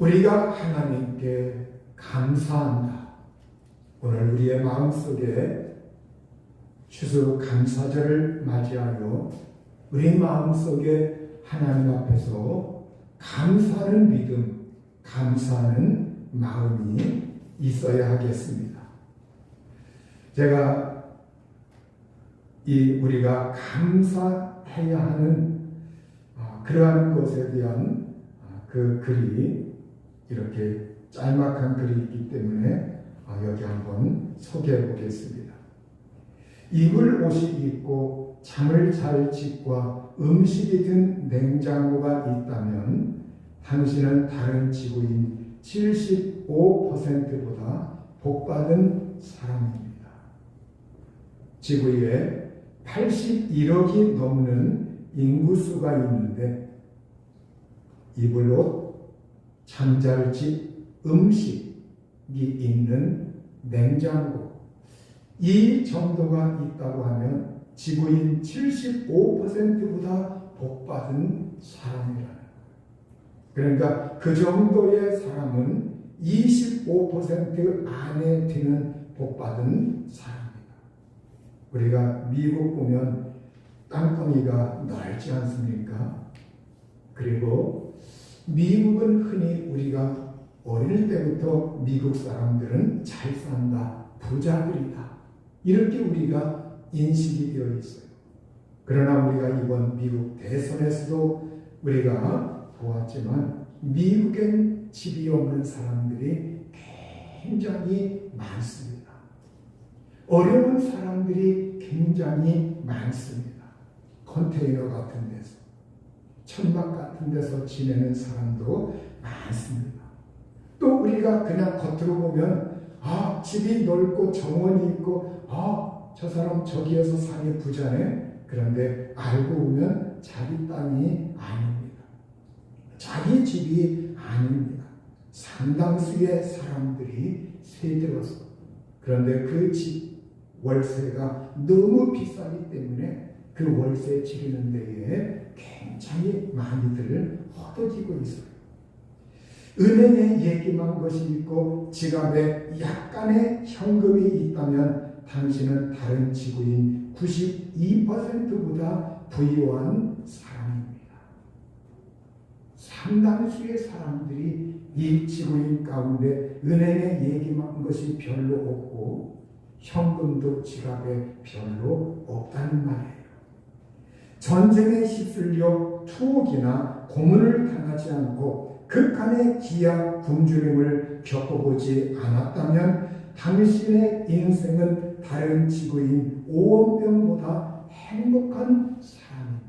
우리가 하나님께 감사한다. 오늘 우리의 마음속에 추수감사절을 맞이하여 우리 마음속에 하나님 앞에서 감사하는 믿음, 감사하는 마음이 있어야 하겠습니다. 제가 우리가 감사해야 하는 그러한 것에 대한 그 글이 이렇게 짤막한 글이 있기 때문에 여기 한번 소개해 보겠습니다. 입을 옷이 있고 잠을 잘 짓고 음식이 든 냉장고가 있다면 당신은 다른 지구인 75%보다 복받은 사람입니다. 지구에 81억이 넘는 인구수가 있는데 입을 옷, 잠잘 집, 음식이 있는 냉장고 이 정도가 있다고 하면 지구인 75%보다 복받은 사람이라는 거예요. 그러니까 그 정도의 사람은 25% 안에 드는 복받은 사람입니다. 우리가 미국 보면 땅덩이가 넓지 않습니까? 그리고 미국은 흔히 우리가 어릴 때부터 미국 사람들은 잘 산다, 부자들이다 이렇게 우리가 인식이 되어 있어요. 그러나 우리가 이번 미국 대선에서도 우리가 보았지만 미국엔 집이 없는 사람들이 굉장히 많습니다. 어려운 사람들이 굉장히 많습니다. 컨테이너 같은 데서, 천막 같은 데서 지내는 사람도 많습니다. 또 우리가 그냥 겉으로 보면 집이 넓고 정원이 있고 저 사람 저기에서 사니 부자네. 그런데 알고 보면 자기 땅이 아닙니다. 자기 집이 아닙니다. 상당수의 사람들이 세들어서 그런데 그 집 월세가 너무 비싸기 때문에 그 월세 지르는 데에 굉장히 많이들 헛어지고 있어요. 은행에 예금한 것이 있고 지갑에 약간의 현금이 있다면 당신은 다른 지구인 92%보다 부유한 사람입니다. 상당수의 사람들이 이 지구인 가운데 은행에 예금한 것이 별로 없고 현금도 지갑에 별로 없다는 말이에요. 전쟁에 휩쓸려 투옥이나 고문을 당하지 않고 극한의 기아 굶주림을 겪어보지 않았다면 당신의 인생은 다른 지구인 5억 명보다 행복한 사람입니다.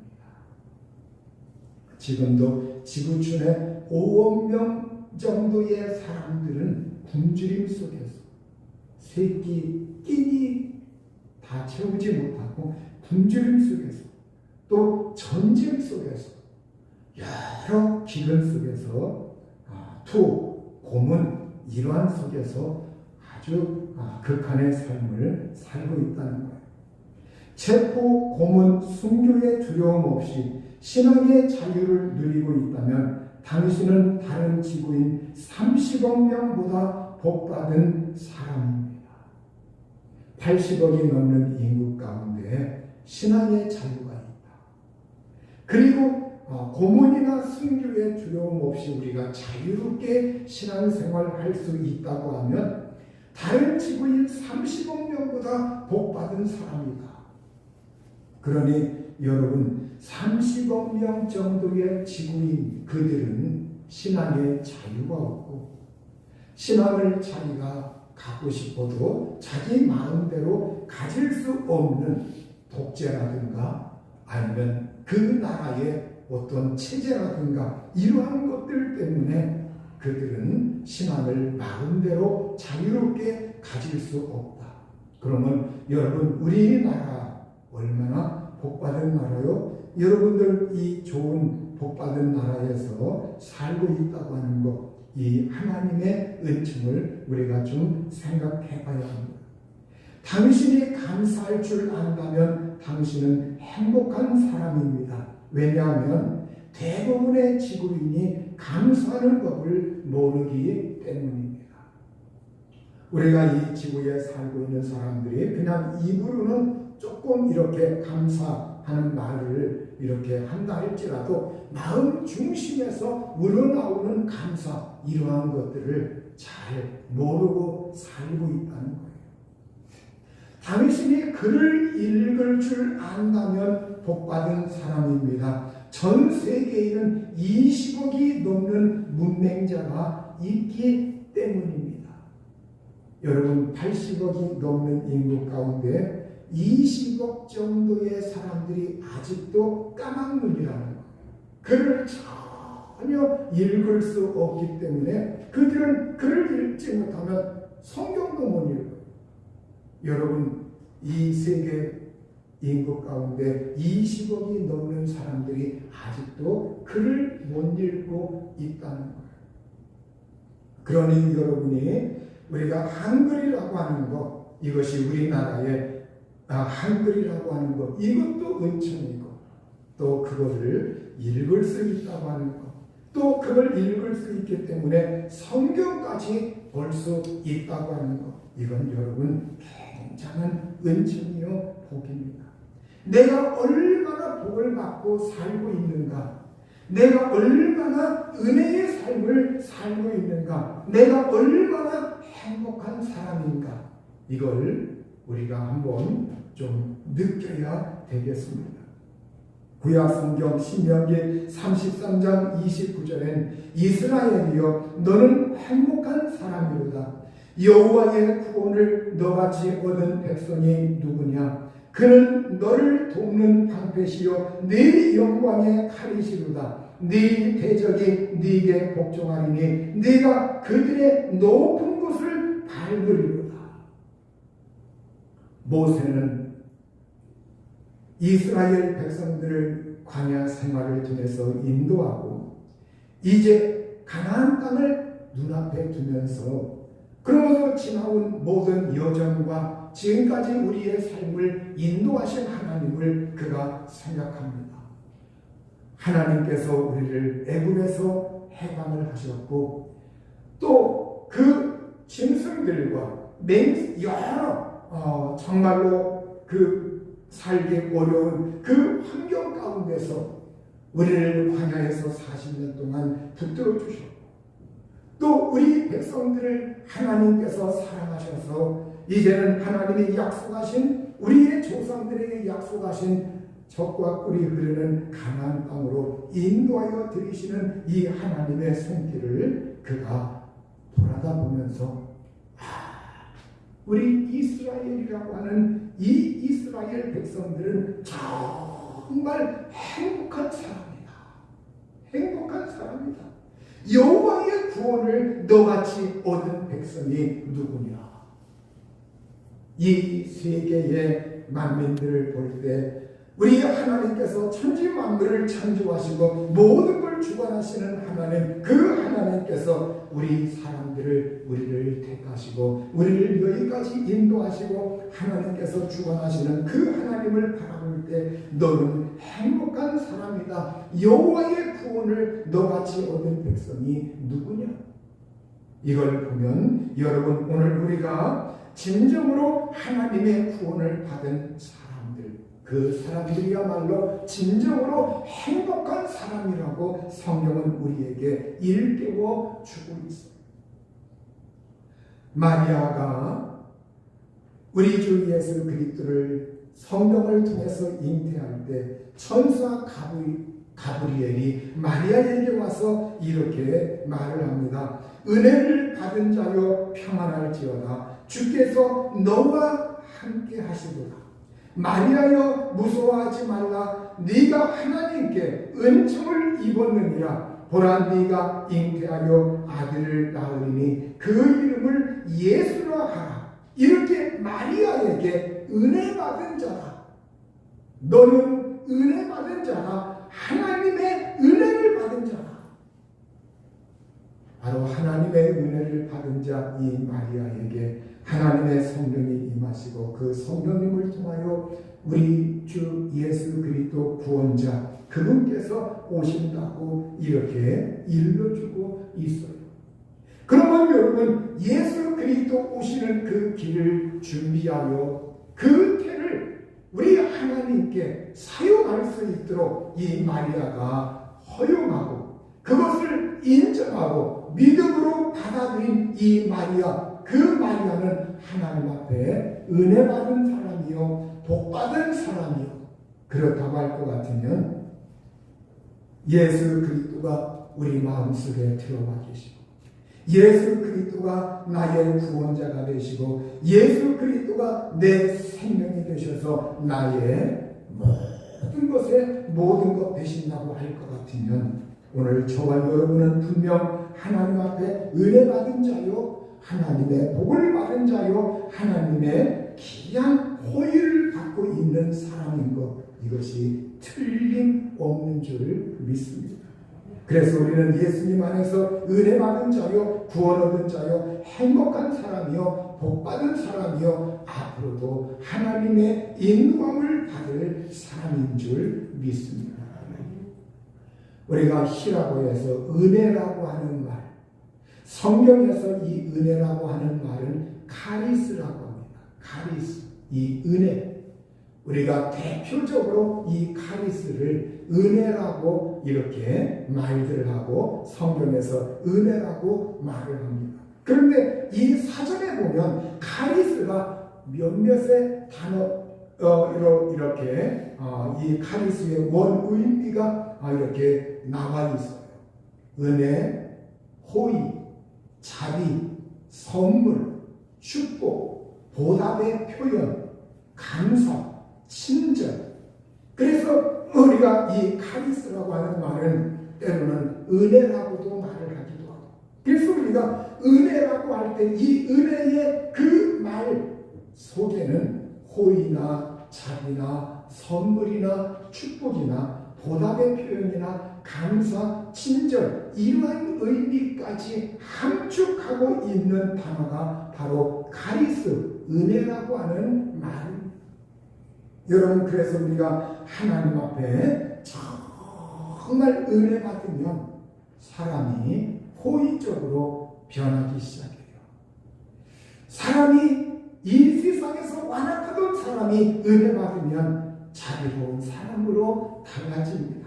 지금도 지구촌에 5억 명 정도의 사람들은 굶주림 속에서 새끼, 끼니 다 채우지 못하고 굶주림 속에서 또 전쟁 속에서 여러 기근 속에서 투, 고문 이러한 속에서 아주 극한의 삶을 살고 있다는 거예요. 체포, 고문, 순교의 두려움 없이 신앙의 자유를 누리고 있다면 당신은 다른 지구인 30억 명보다 복받은 사람입니다. 80억이 넘는 인구 가운데 신앙의 자유가 있다. 그리고 고문이나 순교의 두려움 없이 우리가 자유롭게 신앙생활을 할 수 있다고 하면 다른 지구인 30억 명보다 복받은 사람이다. 그러니 여러분 30억 명 정도의 지구인 그들은 신앙의 자유가 없고 신앙을 자기가 갖고 싶어도 자기 마음대로 가질 수 없는 독재라든가 아니면 그 나라의 어떤 체제라든가 이러한 것들 때문에 그들은 신앙을 마음대로 자유롭게 가질 수 없다. 그러면 여러분 우리나라 얼마나 복받은 나라요? 여러분들 이 좋은 복받은 나라에서 살고 있다고 하는 것, 이 하나님의 은총을 우리가 좀 생각해 봐야 합니다. 당신이 감사할 줄 안다면 당신은 행복한 사람입니다. 왜냐하면 대부분의 지구인이 감사하는 법을 모르기 때문입니다. 우리가 이 지구에 살고 있는 사람들이 그냥 입으로는 조금 이렇게 감사하는 말을 이렇게 한다 할지라도 마음 중심에서 우러나오는 감사, 이러한 것들을 잘 모르고 살고 있다는 거예요. 당신이 글을 읽을 줄 안다면 복받은 사람입니다. 전 세계에는 20억이 넘는 문맹자가 있기 때문입니다. 여러분, 80억이 넘는 인구 가운데 20억 정도의 사람들이 아직도 까막눈이라는 거예요. 글을 전혀 읽을 수 없기 때문에 그들은 글을 읽지 못하면 성경도 못 읽어요. 여러분, 이 세계 인구 가운데 20억이 넘는 사람들이 아직도 글을 못 읽고 있다는 거예요. 그러니 여러분이 우리가 한글이라고 하는 것, 이것이 우리나라의 한글이라고 하는 것, 이것도 은총이고, 또 그거를 읽을 수 있다고 하는 것, 또 그걸 읽을 수 있기 때문에 성경까지 볼 수 있다고 하는 것, 이건 여러분 굉장한 은총이요 복입니다. 내가 얼마나 복을 받고 살고 있는가, 내가 얼마나 은혜의 삶을 살고 있는가, 내가 얼마나 행복한 사람인가, 이걸 우리가 한번 좀 느껴야 되겠습니다. 구약성경 신명기 33장 29절엔 이스라엘이여 너는 행복한 사람이로다. 여호와의 구원을 너같이 얻은 백성이 누구냐? 그는 너를 돕는 방패시요 네 영광의 칼이시로다. 네 대적이 네게 복종하리니 네가 그들의 높은 곳을 밟으리로다. 모세는 이스라엘 백성들을 광야 생활을 통해서 인도하고 이제 가나안 땅을 눈앞에 두면서 그러면서 지나온 모든 여정과 지금까지 우리의 삶을 인도하신 하나님을 그가 생각합니다. 하나님께서 우리를 애굽에서 해방을 하셨고 또 그 짐승들과 여러 정말로 그 살기 어려운 그 환경 가운데서 우리를 광야에서 40년 동안 붙들어 주셨고 또 우리 백성들을 하나님께서 사랑하셔서 이제는 하나님이 약속하신 우리의 조상들에게 약속하신 젖과 꿀이 흐르는 가나안 땅으로 인도하여 들이시는 이 하나님의 손길을 그가 돌아다보면서 우리 이스라엘이라고 하는 이 이스라엘 백성들은 정말 행복한 사람이다. 행복한 사람이다. 여호와의 구원을 너같이 얻은 백성이 누구냐? 이 세계의 만민들을 볼 때 우리 하나님께서 천지 만물을 창조하시고 모든 걸 주관하시는 하나님, 그 하나님께서 우리 사람들을 우리를 택하시고 우리를 여기까지 인도하시고 하나님께서 주관하시는 그 하나님을 바라볼 때 너는 행복한 사람이다. 여호와의 구원을 너같이 얻은 백성이 누구냐? 이걸 보면 여러분 오늘 우리가 진정으로 하나님의 구원을 받은 사람들, 그 사람들이야말로 진정으로 행복한 사람이라고 성경은 우리에게 일깨워 주고 있습니다. 마리아가 우리 주 예수 그리스도를 성경을 통해서 잉태할 때 천사 가브리엘이 마리아에게 와서 이렇게 말을 합니다. 은혜를 받은 자여 평안할지어다. 주께서 너와 함께 하시도다. 마리아여 무서워하지 말라. 네가 하나님께 은총을 입었느니라. 보라 네가 잉태하여 아들을 낳으리니 그 이름을 예수라 하라. 이렇게 마리아에게 은혜 받은 자다. 너는 은혜 받은 자다. 하나님의 은혜를 받은 자다. 바로 하나님의 은혜를 받은 자 이 마리아에게 하나님의 성령이 임하시고 그 성령님을 통하여 우리 주 예수 그리스도 구원자 그분께서 오신다고 이렇게 일러주고 있어요. 그러면 여러분, 예수 그리스도 오시는 그 길을 준비하여 그 태를 우리 하나님께 사용할 수 있도록 이 마리아가 허용하고 그것을 인정하고 믿음으로 받아들인 이 마리아, 그 마리아는 하나님 앞에 은혜 받은 사람이요 복 받은 사람이요. 그렇다고 할 것 같으면 예수 그리스도가 우리 마음속에 들어와 계시고 예수 그리스도가 나의 구원자가 되시고 예수 그리스도가 내 생명이 되셔서 나의 모든 것에 모든 것 되신다고 할 것 같으면 오늘 저와 여러분은 분명 하나님 앞에 은혜 받은 자요 하나님의 복을 받은 자요 하나님의 귀한 호의를 받고 있는 사람인 것, 이것이 틀림없는 줄 믿습니다. 그래서 우리는 예수님 안에서 은혜 받은 자요 구원 얻은 자요 행복한 사람이요 복 받은 사람이요 앞으로도 하나님의 인도함을 받을 사람인 줄 믿습니다. 우리가 히라고에서 은혜라고 하는 말, 성경에서 이 은혜라고 하는 말은 카리스라고 합니다. 카리스, 이 은혜. 우리가 대표적으로 이 카리스를 은혜라고 이렇게 말들을 하고 성경에서 은혜라고 말을 합니다. 그런데 이 사전에 보면 카리스가 몇몇의 단어로 이렇게 이 카리스의 원 의미가 이렇게 나와 있어요. 은혜, 호의, 자비, 선물, 축복, 보답의 표현, 감사, 친절. 그래서 우리가 이 카리스라고 하는 말은 때로는 은혜라고도 말을 하기도 하고, 그래서 우리가 은혜라고 할 때 이 은혜의 그 말 속에는 호의나 자비나 선물이나 축복이나 보답의 표현이나 감사, 친절, 이러한 의미까지 함축하고 있는 단어가 바로 카리스, 은혜라고 하는 말입니다. 여러분, 그래서 우리가 하나님 앞에 정말 은혜 받으면 사람이 호의적으로 변하기 시작해요. 사람이 이 세상에서 완악하던 사람이 은혜 받으면 자비로운 사람으로 달라집니다.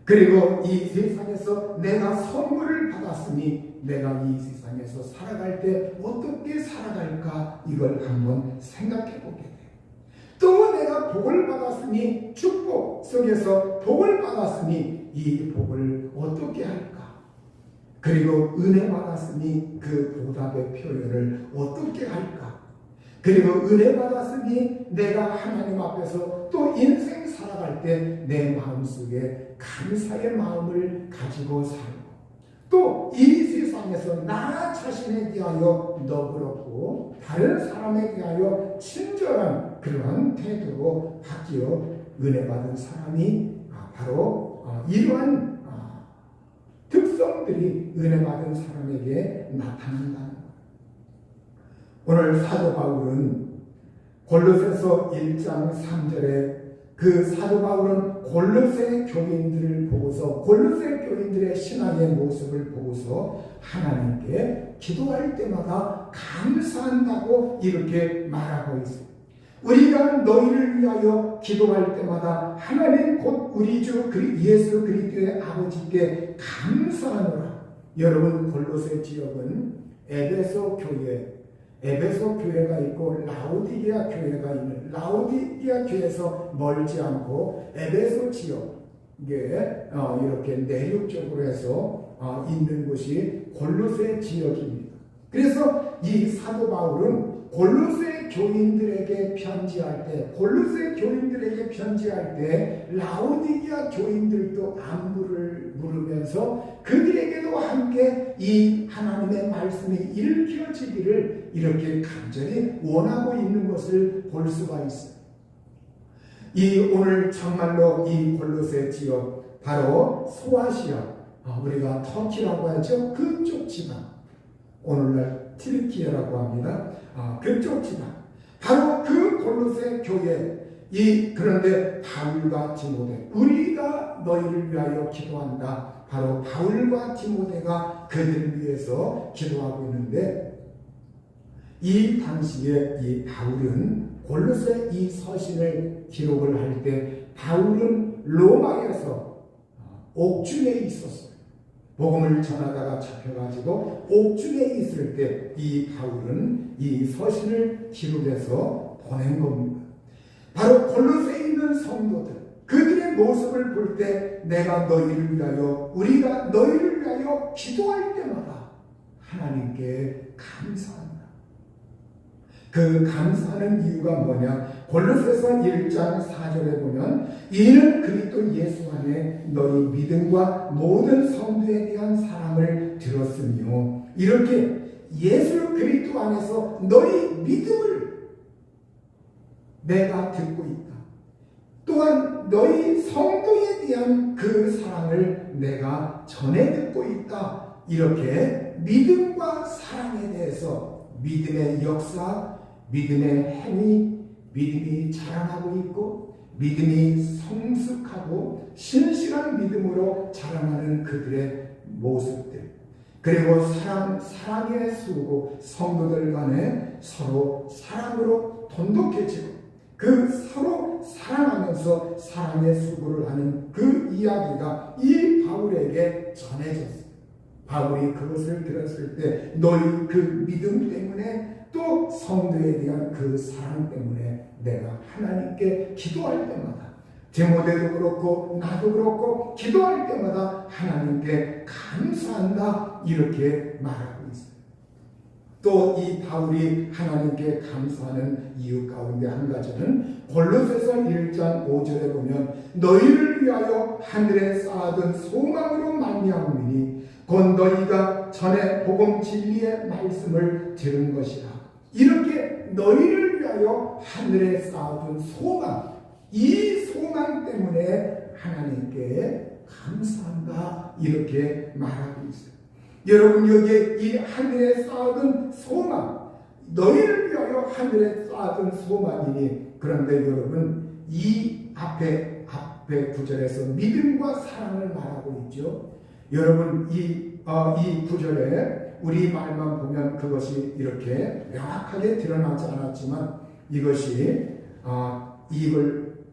그리고 이 세상에서 내가 선물을 받았으니 내가 이 세상에서 살아갈 때 어떻게 살아갈까, 이걸 한번 생각해 보게 돼요. 또 내가 복을 받았으니 축복 속에서 복을 받았으니 이 복을 어떻게 할까? 그리고 은혜 받았으니 그 보답의 표현을 어떻게 할까? 그리고 은혜 받았으니 내가 하나님 앞에서 또 인생 살아갈 때 내 마음속에 감사의 마음을 가지고 살고, 또 이 세상에서 나 자신에 대하여 너그럽고 다른 사람에 대하여 친절한 그러한 태도로 바뀌어 은혜 받은 사람이 바로 이러한 특성들이 은혜 받은 사람에게 나타난다는 것. 오늘 사도 바울은 골로새서 1장 3절에 그 사도 바울은 골로새 교인들을 보고서, 골로새 교인들의 신앙의 모습을 보고서 하나님께 기도할 때마다 감사한다고 이렇게 말하고 있습니다. 우리가 너희를 위하여 기도할 때마다 하나님 곧 우리 주 예수 그리스도의 아버지께 감사하노라. 여러분, 골로새 지역은 에베소 교회가 있고 라오디게아 교회가 있는, 라오디게아 교회에서 멀지 않고 에베소 지역에 이렇게 내륙 쪽으로 해서 있는 곳이 골로새 지역입니다. 그래서 이 사도 바울은 골로새 교인들에게 편지할 때 라오디게아 교인들도 안부를 물으면서 그들에게도 함께 이 하나님의 말씀이 읽혀지기를 이렇게 간절히 원하고 있는 것을 볼 수가 있어요. 오늘 정말로 이 골로새 지역, 바로 소아시아, 우리가 터키라고 하죠. 그쪽 지방, 오늘날 튀르키예라고 합니다. 그쪽 지방, 바로 그 골로새 교회, 그런데 바울과 디모데, 우리가 너희를 위하여 기도한다. 바로 바울과 디모데가 그들을 위해서 기도하고 있는데, 이 당시에 이 바울은 골로새 이 서신을 기록을 할 때 바울은 로마에서 옥중에 있었어요. 복음을 전하다가 잡혀가지고 옥중에 있을 때 이 바울은 이 서신을 기록해서 보낸 겁니다. 바로 골로새에 있는 성도들, 그들의 모습을 볼 때 내가 너희를 위하여, 우리가 너희를 위하여 기도할 때마다 하나님께 감사한다. 그 감사하는 이유가 뭐냐? 골로새서 1장 4절에 보면 이는 그리스도 예수 안에 너희 믿음과 모든 성도에 대한 사랑을 들었으며, 이렇게 예수 그리스도 안에서 너희 믿음을 내가 듣고 있다. 또한 너희 성도에 대한 그 사랑을 내가 전해 듣고 있다. 이렇게 믿음과 사랑에 대해서, 믿음의 역사, 믿음의 행위, 믿음이 자라나고 있고 믿음이 성숙하고 신실한 믿음으로 자라나는 그들의 모습들, 그리고 사랑의 수고, 성도들 간에 서로 사랑으로 돈독해지고 그 서로 사랑하면서 사랑의 수고를 하는 그 이야기가 이 바울에게 전해졌어요. 바울이 그것을 들었을 때 너희 그 믿음 때문에 또 성도에 대한 그 사랑 때문에 내가 하나님께 기도할 때마다, 디모데도 그렇고 나도 그렇고 기도할 때마다 하나님께 감사한다, 이렇게 말하고 있어요. 또 이 바울이 하나님께 감사하는 이유 가운데 한 가지는 골로새서 1장 5절에 보면 너희를 위하여 하늘에 쌓아둔 소망으로 말미암으니 곧 너희가 전에 복음 진리의 말씀을 들은 것이라. 이렇게 너희를 위하여 하늘에 쌓아둔 소망, 이 소망 때문에 하나님께 감사한다, 이렇게 말하고 있어요. 여러분, 여기에 이 하늘에 쌓아둔 소망, 너희를 위하여 하늘에 쌓아둔 소망이니, 그런데 여러분 이 앞에 구절에서 믿음과 사랑을 말하고 있죠. 여러분 이 구절에 우리 말만 보면 그것이 이렇게 명확하게 드러나지 않았지만, 이것이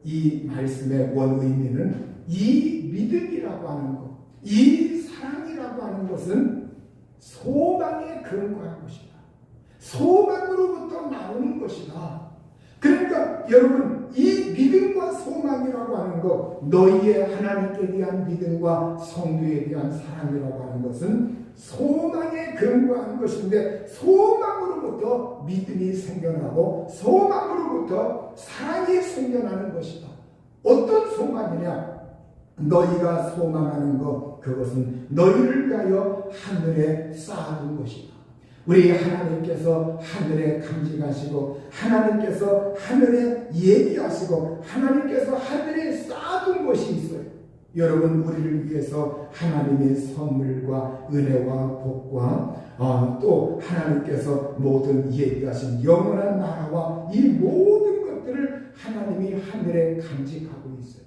이 말씀의 원 의미는 이 믿음이라고 하는 것, 이 사랑이라고 하는 것은 소망에 근거한 것이다. 소망으로부터 나오는 것이다. 그러니까 여러분, 이 믿음과 소망이라고 하는 것, 너희의 하나님께 대한 믿음과 성도에 대한 사랑이라고 하는 것은 소망에 근거한 것인데, 소망으로부터 믿음이 생겨나고 소망으로부터 사랑이 생겨나는 것이다. 어떤 소망이냐? 너희가 소망하는 것, 그것은 너희를 위하여 하늘에 쌓아둔 것이다. 우리 하나님께서 하늘에 감직하시고, 하나님께서 하늘에 예비하시고, 하나님께서 하늘에 쌓아둔 것이 있어요. 여러분, 우리를 위해서 하나님의 선물과 은혜와 복과 또 하나님께서 모든 예비하신 영원한 나라와 이 모든 것들을 하나님이 하늘에 감직하고 있어요.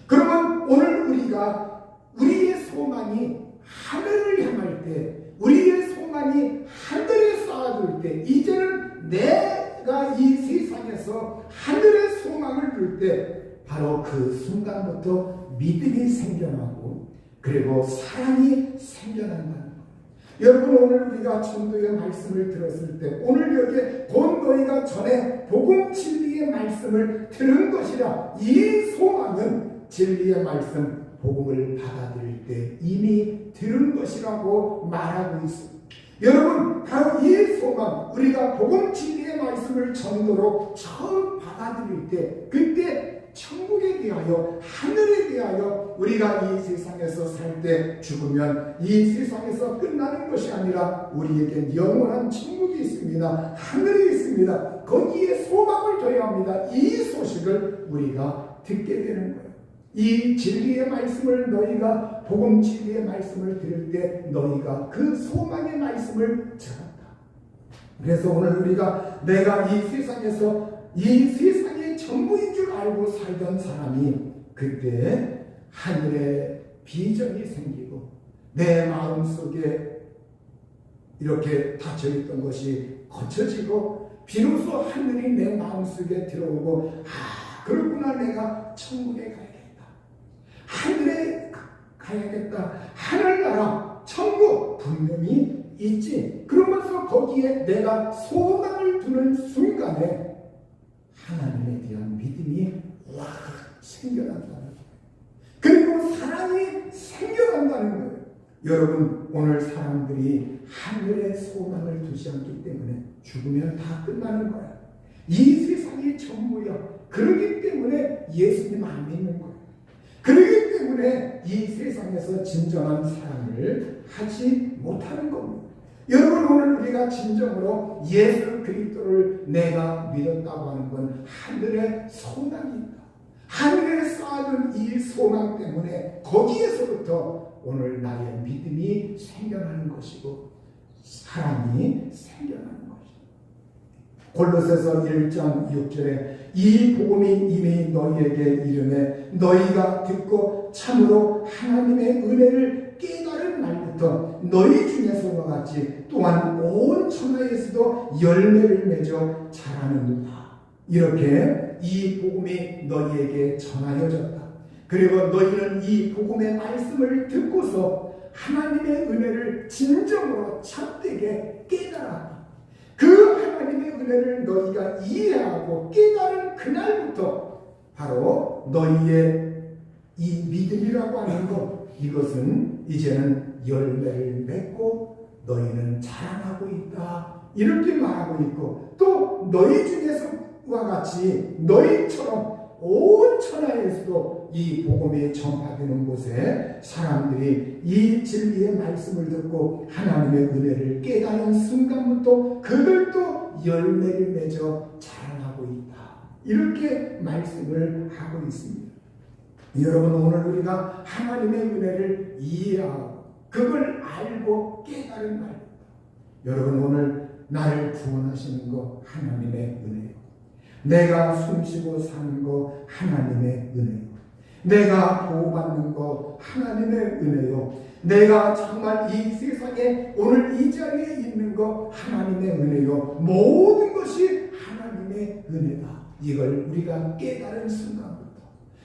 그러면 오늘 우리가 우리의 소망이 하늘을 향할 때, 우리의 소망이 하늘에 쌓아둘 때, 이제는 내가 이 세상에서 하늘의 소망을 둘 때 바로 그 순간부터 믿음이 생겨나고 그리고 사랑이 생겨난다는 것. 여러분, 오늘 우리가 전도의 말씀을 들었을 때, 오늘 여기에 곧 너희가 전에 복음 진리의 말씀을 들은 것이라, 이 소망은 진리의 말씀, 복음을 받아들일 때 이미 들은 것이라고 말하고 있습니다. 여러분, 바로 이 소망, 우리가 복음 진리의 말씀을 전도로 처음 받아들일 때, 그때 천국에 대하여, 하늘에 대하여, 우리가 이 세상에서 살 때 죽으면 이 세상에서 끝나는 것이 아니라 우리에게 영원한 천국이 있습니다. 하늘이 있습니다. 거기에 소망을 둬야 합니다. 이 소식을 우리가 듣게 되는 거예요. 이 진리의 말씀을, 너희가 복음 진리의 말씀을 들을 때 너희가 그 소망의 말씀을 들었다. 그래서 오늘 우리가 내가 이 세상에서, 이 세상의 전부인 줄 알고 살던 사람이 그때 하늘의 비전이 생기고 내 마음속에 이렇게 닫혀있던 것이 거쳐지고 비로소 하늘이 내 마음속에 들어오고 그렇구나, 내가 천국에 가야겠다, 하늘에 가야겠다, 하늘나라 천국 분명히 있지. 그러면서 거기에 내가 소망을 두는 순간에 하나님에 대한 믿음이 확 생겨난다는 거예요. 그리고 사랑이 생겨난다는 거예요. 여러분, 오늘 사람들이 하늘에 소망을 두지 않기 때문에 죽으면 다 끝나는 거야. 이 세상이 전부야. 그러기 때문에 예수님 안 믿는 거야. 그러기 때문에 이 세상에서 진정한 사랑을 하지 못하는 겁니다. 여러분, 오늘 우리가 진정으로 예수 그리스도를 내가 믿었다고 하는 건 하늘의 소망이 있다. 하늘에 쌓아둔 이 소망 때문에 거기에서부터 오늘 나의 믿음이 생겨나는 것이고 사랑이 생겨나는 것이다. 골로새서 1장 6절에 이 복음이 이미 너희에게 이르매 너희가 듣고 참으로 하나님의 은혜를 깨달은 날부터 너희 중에서와 같이 또한 온 천하에서도 열매를 맺어 자라는도다. 이렇게 이 복음이 너희에게 전하여졌다. 그리고 너희는 이 복음의 말씀을 듣고서 하나님의 은혜를 진정으로 참되게 깨달았다. 그 하나님의 은혜를 너희가 이해하고 깨달은 그날부터 바로 너희의 이 믿음이라고 하는 것, 이것은 이제는 열매를 맺고 너희는 자라나고 있다. 이렇게 말하고 있고, 또 너희 중에서와 같이 너희처럼 온 천하에서도 이 복음이 전파되는 곳에 사람들이 이 진리의 말씀을 듣고 하나님의 은혜를 깨달은 순간부터 그들도 열매를 맺어 자라나고 있다. 이렇게 말씀을 하고 있습니다. 여러분, 오늘 우리가 하나님의 은혜를 이해하고 그걸 알고 깨달은 말입니다. 여러분, 오늘 나를 구원하시는 거 하나님의 은혜요. 내가 숨쉬고 사는 거 하나님의 은혜요. 내가 보호받는 거 하나님의 은혜요. 내가 정말 이 세상에 오늘 이 자리에 있는 거 하나님의 은혜요. 모든 것이 하나님의 은혜다. 이걸 우리가 깨달은 순간부터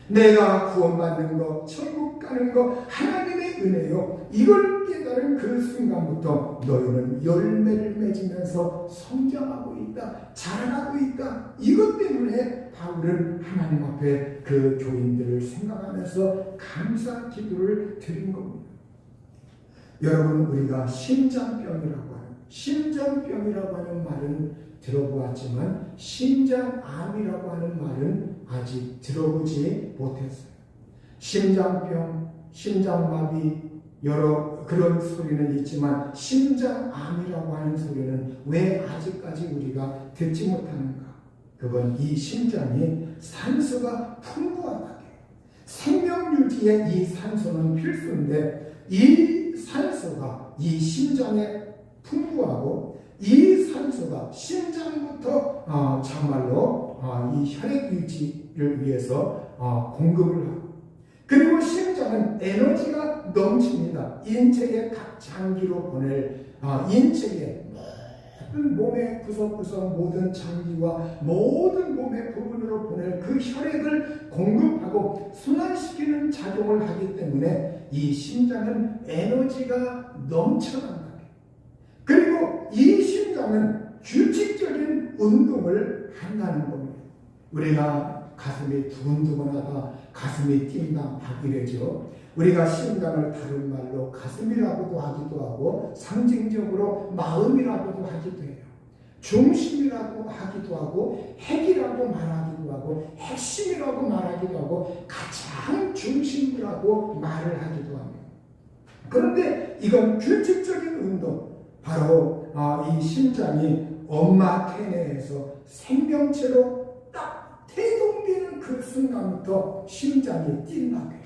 내가 구원받는 거, 천국 가는 거 하나님의 은혜요. 이걸 깨달은 그 순간부터 너희는 열매를 맺으면서 성장하고 있다, 자라나고 있다. 이것 때문에 바울은 하나님 앞에 그 교인들을 생각하면서 감사 기도를 드린 겁니다. 여러분, 우리가 심장병이라고 하는 말은 들어보았지만 심장암이라고 하는 말은 아직 들어보지 못했어요. 심장병, 심장마비, 여러 그런 소리는 있지만 심장암이라고 하는 소리는 왜 아직까지 우리가 듣지 못하는가? 그건 이 심장이 산소가 풍부하다게, 생명유지에 이 산소는 필수인데 이 산소가 이 심장에 풍부하고 이 산소가 심장부터 참말로 이 혈액 유지를 위해서 공급을 하고, 그리고 심장은 에너지가 넘칩니다. 인체의 각 장기로 보낼 인체의 모든 몸의 구석구석 모든 장기와 모든 몸의 부분으로 보낼 그 혈액을 공급하고 순환시키는 작용을 하기 때문에 이 심장은 에너지가 넘쳐난다. 그리고 이 심장은 규칙적인 운동을 한다는 겁니다. 우리가 가슴이 두근두근하다, 가슴이 뛴다 막 이러죠. 우리가 심장을 다른 말로 가슴이라고도 하기도 하고 상징적으로 마음이라고도 하기도 해요. 중심이라고 하기도 하고 핵이라고 말하기도 하고 핵심이라고 말하기도 하고 가장 중심이라고 말을 하기도 합니다. 그런데 이건 규칙적인 운동, 바로 이 심장이 엄마 태내에서 생명체로 딱 태동되는 그 순간부터 심장이 뛴다고 해요.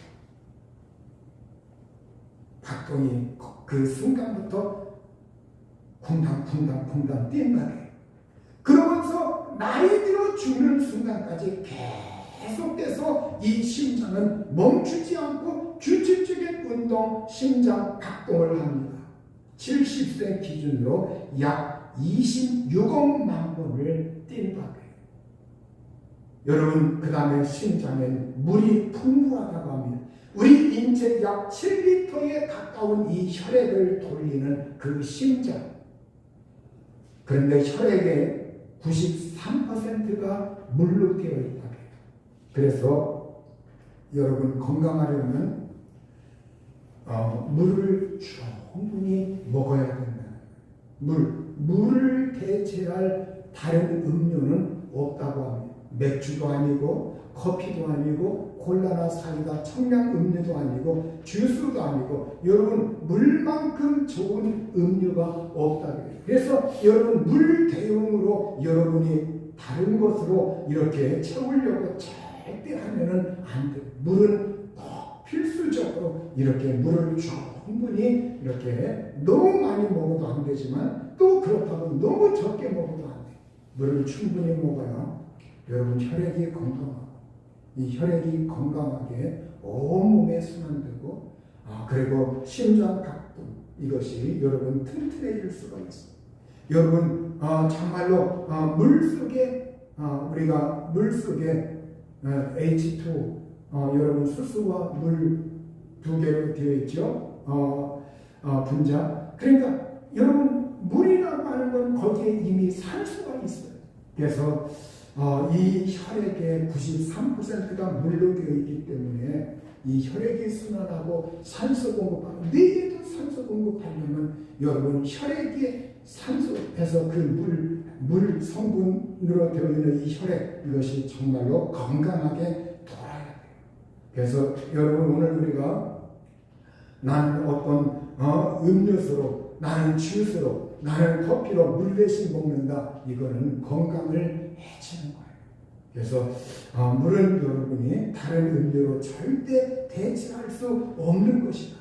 박동이 그 순간부터 쿵당쿵당 뛴다고 해요. 그러면서 나이 들어 죽는 순간까지 계속돼서 이 심장은 멈추지 않고 규칙적인 운동, 심장 박동을 합니다. 70세 기준으로 약 26억만 번을 뛴다고요. 여러분, 그 다음에 심장엔 물이 풍부하다고 합니다. 우리 인체 약 7리터에 가까운 이 혈액을 돌리는 그 심장. 그런데 혈액의 93%가 물로 되어 있다고 해요. 그래서 여러분 건강하려면 물을 충분히 먹어야 된다. 물을 대체할 다른 음료는 없다고 합니다. 맥주도 아니고 커피도 아니고 콜라나 사이다, 청량 음료도 아니고 주스도 아니고 여러분 물만큼 좋은 음료가 없다고 해요. 그래서 여러분 물 대용으로 여러분이 다른 것으로 이렇게 채우려고 절대 하면은 안 돼요. 물은 꼭 필수적으로 이렇게 물을 충분히 이렇게 너무 많이 먹어도 안 되지만 또 그렇다고 너무 적게 먹어도 안 돼요. 물을 충분히 먹어야 여러분 혈액이 건강하고 이 혈액이 건강하게 온몸에 순환되고 그리고 심장 각동 이것이 여러분 튼튼해질 수가 있어요. 여러분 정말로 물속에 우리가 물속에 H2 여러분 수소와 물 두 개로 되어 있죠. 분자. 그러니까 여러분 물이라고 하는 건 거기에 이미 산소가 있어요. 그래서 이 혈액의 93%가 물로 되어 있기 때문에 이 혈액이 순환하고 산소 공급하고 뇌에도 산소 공급하려면 여러분 혈액의 산소에서 그 물 성분으로 되어 있는 이 혈액 이것이 정말로 건강하게 돌아야 돼요. 그래서 여러분 오늘 우리가 나는 어떤 음료수로 나는 주스로 나는 커피로 물 대신 먹는다 이거는 건강을 해치는 거예요. 그래서 물은 여러분이 다른 음료로 절대 대체할 수 없는 것이다.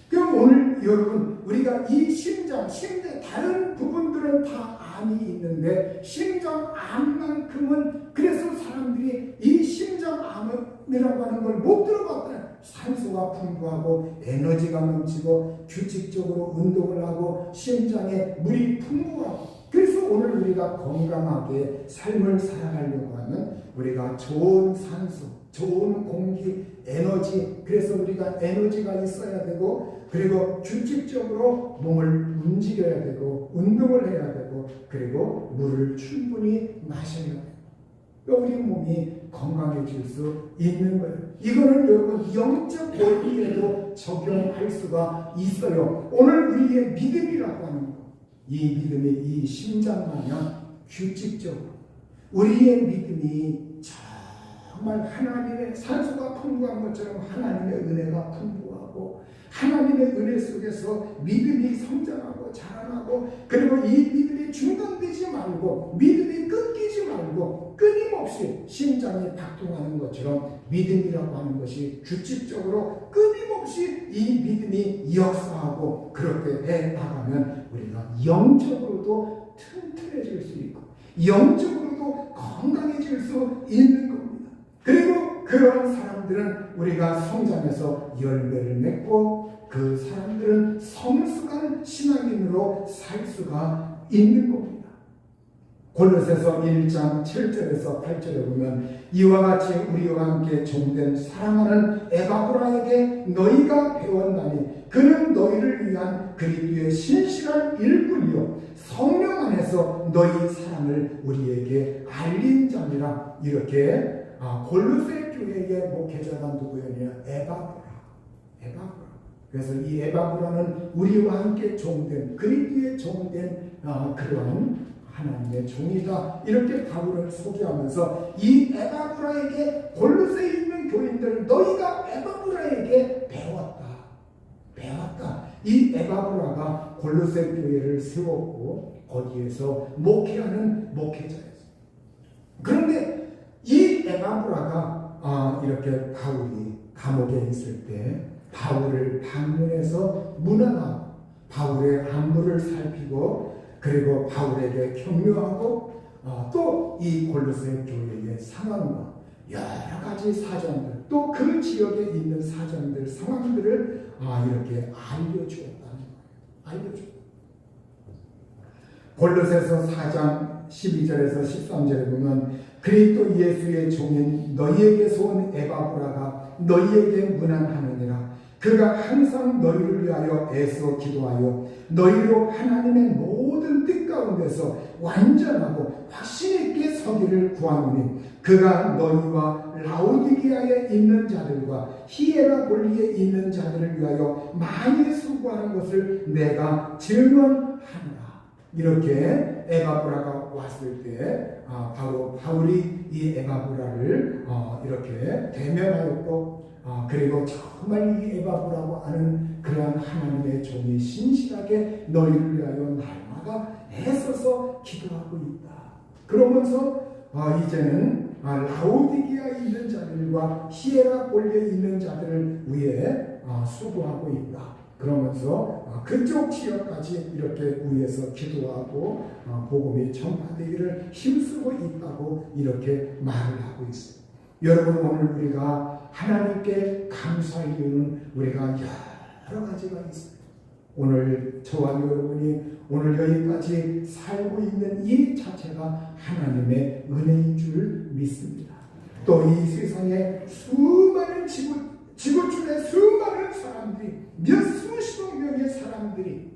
그럼 오늘 여러분 우리가 이 심장의 다른 부분들은 다 암이 있는데 심장암만큼은 그래서 사람들이 이 심장암이라고 하는 걸 못 들어봤다. 산소가 풍부하고 에너지가 넘치고 규칙적으로 운동을 하고 심장에 물이 풍부하고 그래서 오늘 우리가 건강하게 삶을 살아가려고 하면 우리가 좋은 산소, 좋은 공기, 에너지 그래서 우리가 에너지가 있어야 되고 그리고 규칙적으로 몸을 움직여야 되고 운동을 해야 되고 그리고 물을 충분히 마셔야 돼요. 우리 몸이 건강해질 수 있는 거예요. 이거는 여러분 영적 원리에도 적용할 수가 있어요. 오늘 우리의 믿음이라고 하는 거. 이 믿음이 이 심장 마냥 규칙적으로 우리의 믿음이 정말 하나님의 산소가 풍부한 것처럼 하나님의 은혜가 풍부하고 하나님의 은혜 속에서 믿음이 성장하고 자라나고 그리고 이 믿음이 중단되지 말고 믿음이 끊기지 말고 끊임없이 심장이 박동하는 것처럼 믿음이라고 하는 것이 규칙적으로 끊임없이 이 믿음이 역사하고 그렇게 해 나가면 우리가 영적으로도 튼튼해질 수 있고 영적으로도 건강해질 수 있는 겁니다. 그리고 그런 사람들은 우리가 성장해서 열매를 맺고 그 사람들은 성숙한 신앙인으로 살 수가 있는 겁니다. 골로새서 1장 7절에서 8절에 보면 이와 같이 우리와 함께 종된 사랑하는 에바브라에게 너희가 배웠나니 그는 너희를 위한 그리스도의 신실한 일꾼이요 성령 안에서 너희 사랑을 우리에게 알린 자니라. 이렇게 골로새 교회의 목회자가 누구였냐? 에바브라. 그래서 이 에바브라는 우리와 함께 종된 그리스도의 종된 그러한 하나님의 종이다. 이렇게 바울을 소개하면서 이 에바브라에게 골로새에 있는 교인들 너희가 에바브라에게 배웠다. 이 에바브라가 골로새 교회를 세웠고 거기에서 목회하는 목회자였어요. 그런데 이 에바브라가 이렇게 바울이 감옥에 있을 때 바울을 방문해서 문안하고 바울의 안부를 살피고 그리고 바울에게 격려하고 또 이 골로새 교회의 상황과 여러 가지 사정들, 또 그 지역에 있는 사정들, 상황들을 이렇게 알려주었다는 거예요. 알려주었다. 골로새서 4장 12절에서 13절에 보면 그리스도 예수의 종인 너희에게서 온 에바브라가 너희에게 문안하느니라. 그가 항상 너희를 위하여 애써 기도하여 너희로 하나님의 모든 뜻 가운데서 완전하고 확신 있게 서기를 구하노니 그가 너희와 라오디게아에 있는 자들과 히에라볼리에 있는 자들을 위하여 많이 수고하는 것을 내가 증언하노라. 이렇게 에바브라가 왔을 때 바로 바울이 이 에바브라를 이렇게 대면하였고 그리고 정말 이 에바브라고 하는 그러한 하나님의 종이 신실하게 너희를 위하여 날마다 애써서 기도하고 있다. 그러면서 이제는 라오디게아에 있는 자들과 히에라볼리에 있는 자들을 위해 수고하고 있다. 그러면서 그쪽 지역까지 이렇게 위에서 기도하고 복음이 전파되기를 힘쓰고 있다고 이렇게 말을 하고 있어요. 여러분, 오늘 우리가 하나님께 감사할 이유는 우리가 여러 가지가 있어요. 오늘 저와 여러분이 오늘 여기까지 살고 있는 이 자체가 하나님의 은혜인 줄 믿습니다. 또 이 세상에 수많은 지구촌의 수많은 사람들이 몇 수십 명의 사람들이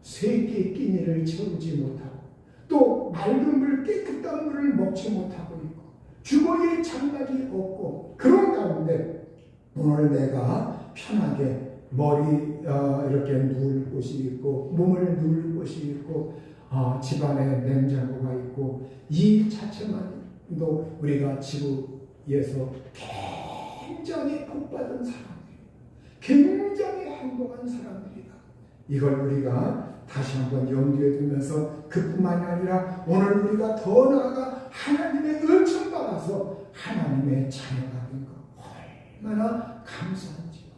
세끼 끼니를 채우지 못하고 또 맑은 물 깨끗한 물을 먹지 못하고 있고 주거에 장막이 없고 그런 가운데 오늘 내가 편하게 머리 이렇게 누울 곳이 있고 몸을 누울 곳이 있고 집안에 냉장고가 있고 이 자체만도 우리가 지구에서 굉장히 복받은 사람들이다. 굉장히 행복한 사람들이다. 이걸 우리가 다시 한번 염두에 두면서 그뿐만이 아니라 오늘 우리가 더 나아가 하나님의 은총 받아서 하나님의 자녀가 된 것 얼마나 감사한지요.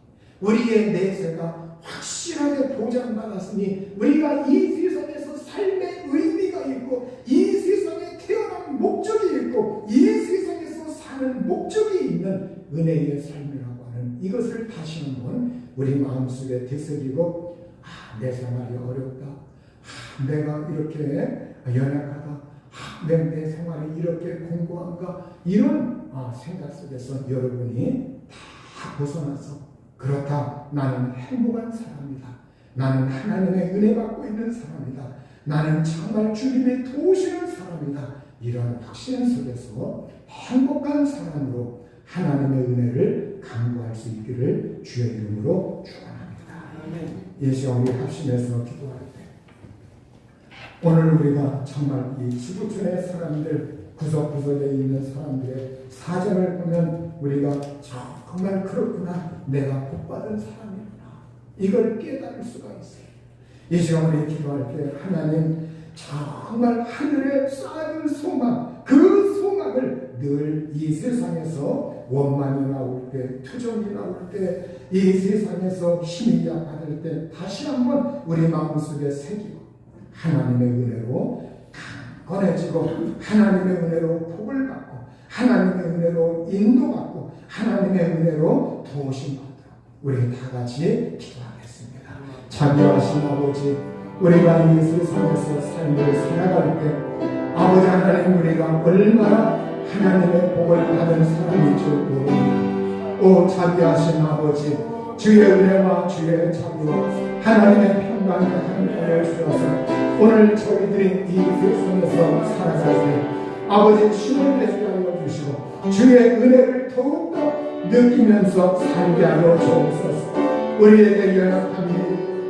우리의 내세가 확실하게 보장받았으니 우리가 이 세상에서 삶의 의미가 있고 이 세상에 태어난 목적이 있고 이 세상에서 사는 목적이 있는 은혜의 삶이라고 하는 이것을 다시 한번 우리 마음속에 되새기고 내 생활이 어렵다. 내가 이렇게 연약하다. 내 생활이 이렇게 공고한가. 이런 생각 속에서 여러분이 다 벗어나서 그렇다. 나는 행복한 사람이다. 나는 하나님의 은혜 받고 있는 사람이다. 나는 정말 주님이 도우시는 사람이다. 이런 확신 속에서 행복한 사람으로 하나님의 은혜를 강구할 수 있기를 주의 이름으로 축원합니다. 이 시간 우리 합심해서 기도할 때 오늘 우리가 정말 이 지구촌의 사람들 구석구석에 있는 사람들의 사정을 보면 우리가 정말 그렇구나. 내가 복받은 사람이구나. 이걸 깨달을 수가 있어요. 이 시간 우리 기도할 때 하나님 정말 하늘에 쌓아둔 소망 그 소망을 늘 이 세상에서 원망이 나올 때 투정이 나올 때 이 세상에서 힘이 약해질 때 다시 한번 우리 마음속에 새기고 하나님의 은혜로 강건해지고 하나님의 은혜로 복을 받고 하나님의 은혜로 인도받고 하나님의 은혜로 도우심받도록 우리 다 같이 기도하겠습니다. 자비하신 아버지, 우리가 이 세상에서 삶을 살아갈 때 아버지 하나님 우리가 얼마나 하나님의 복을 받은 사람인 줄 모릅니다. 오 자비하신 아버지, 주의 은혜와 주의 자비로 하나님의 평강을 함께 주셔서 오늘 저희들이 이 세상에서 살아갈 때 아버지 힘을 내게 하여 주시고 주의 은혜를 더욱더 느끼면서 살게 하여 주옵소서. 우리에게 연약함이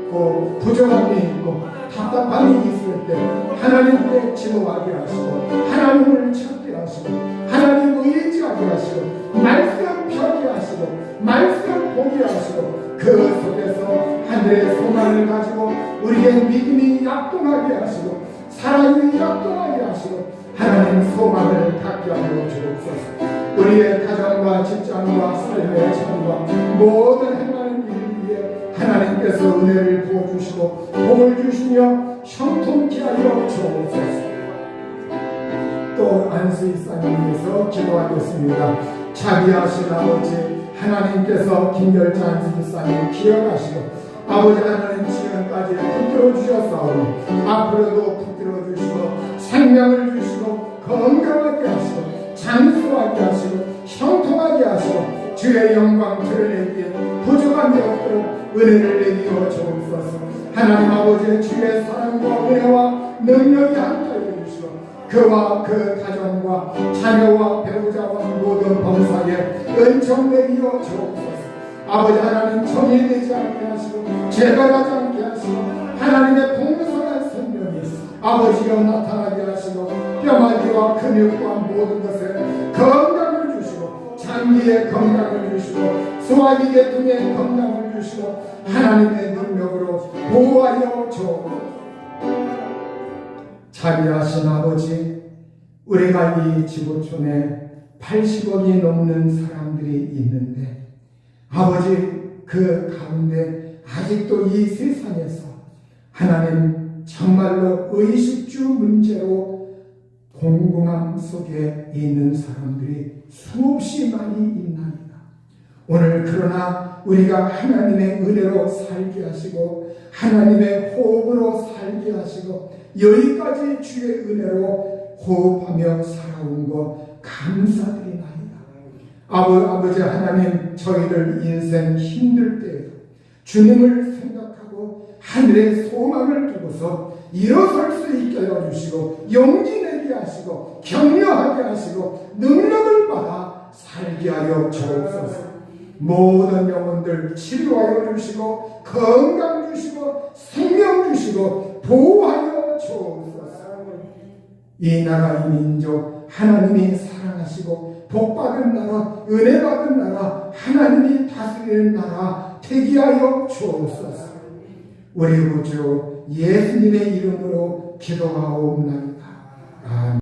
있고 부족함이 있고 답답함이 있을 때 하나님께 지도하게 하시고 하나님을 찾게 하시고 하나님을 의지하게 하시고 말씀 펴게 하시고 말씀 보게 하시고 그 속에서 하늘의 소망을 가지고 우리의 믿음이 약동하게 하시고 사랑이 약동하게 하시고 하나님 소망을 갖게 하여 주옵소서. 우리의 가정과 직장과 삶의 자리와 모든 행하는 일 위에 하나님께서 은혜를 부어주시고 복을 주시며 형통케 하여 주옵소서. 또 안수일상을 위해서 기도하겠습니다. 자비하신 아버지 하나님께서 김열자 안수일상을 기억하시고 아버지 하나님 지금까지 붙들어 주셨사오니 앞으로도 붙들어 주시고 생명을 주시고 건강하게 하시고 장수하게 하시고 형통하게 하시고 주의 영광 드러내기에 부족함이 없도록 은혜를 내리어 주옵소서. 하나님 아버지의 주의 사랑과 은혜와 능력이 함께하여 주시고 그와 그 가정과 자녀와 배우자와 모든 범사에 은총 내리어 주옵소서. 아버지 하나님 정의되지 않게 하시고 죄가하지 않게 하시고 하나님의 풍성한 생명이 아버지여 나타나게 하시고 뼈마디와 근육과 모든 것에 건강을 주시고 장기에 건강을 주시고 소화기 계통에 건강을 주시고 하나님의 능력으로 보호하여 주옵소서. 자비하신 아버지, 우리가 이 지구촌에 80억이 넘는 사람들이 있는데 아버지 그 가운데 아직도 이 세상에서 하나님 정말로 의식주 문제로 공공함 속에 있는 사람들이 수없이 많이 있나이다. 오늘 그러나 우리가 하나님의 은혜로 살게 하시고 하나님의 호흡으로 살게 하시고 여기까지 주의 은혜로 호흡하며 살아온 것 감사드리나이다. 아버지 하나님, 저희들 인생 힘들 때에도 주님을 생각하고 하늘의 소망을 두고서 일어설 수 있게 해주시고 용기 내게 하시고 격려하게 하시고 능력을 받아 살게 하여 주옵소서. 모든 영혼들 치료하여 주시고 건강 주시고 생명 주시고 보호하여 주옵소서. 이 나라 이 민족 하나님이 사랑하시고 복받은 나라 은혜받은 나라 하나님이 다스리는 나라 되게 하여 주옵소서. 우리 구주 예수님의 이름으로 기도하옵나이다. 아멘.